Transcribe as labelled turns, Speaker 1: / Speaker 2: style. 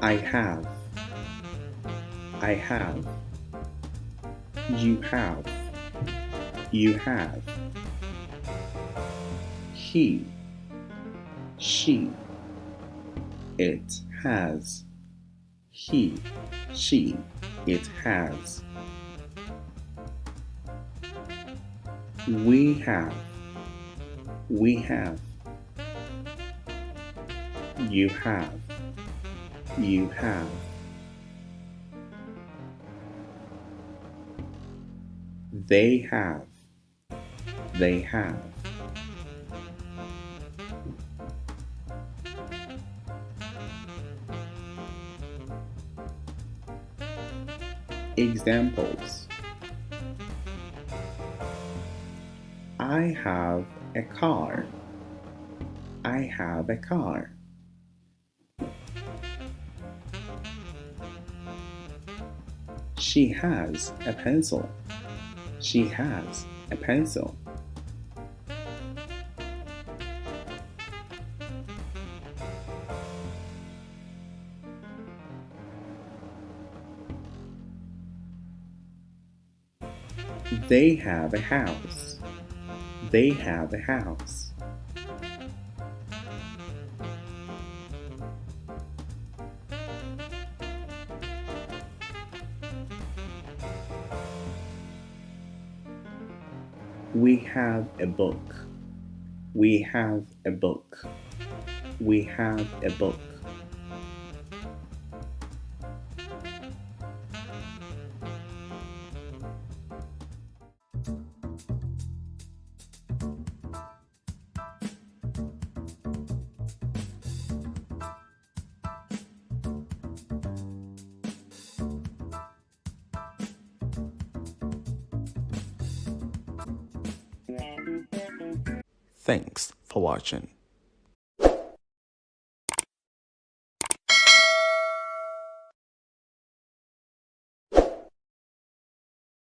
Speaker 1: I have. I have. You have. You have. He. She. It has. He. She. It has. We have. We have. You have. You have. They have. They have. Examples. I have a car. I have a car. She has a pencil. She has a pencil. They have a house. They have a house. We have a book. We have a book. We have a book. Thanks for watching.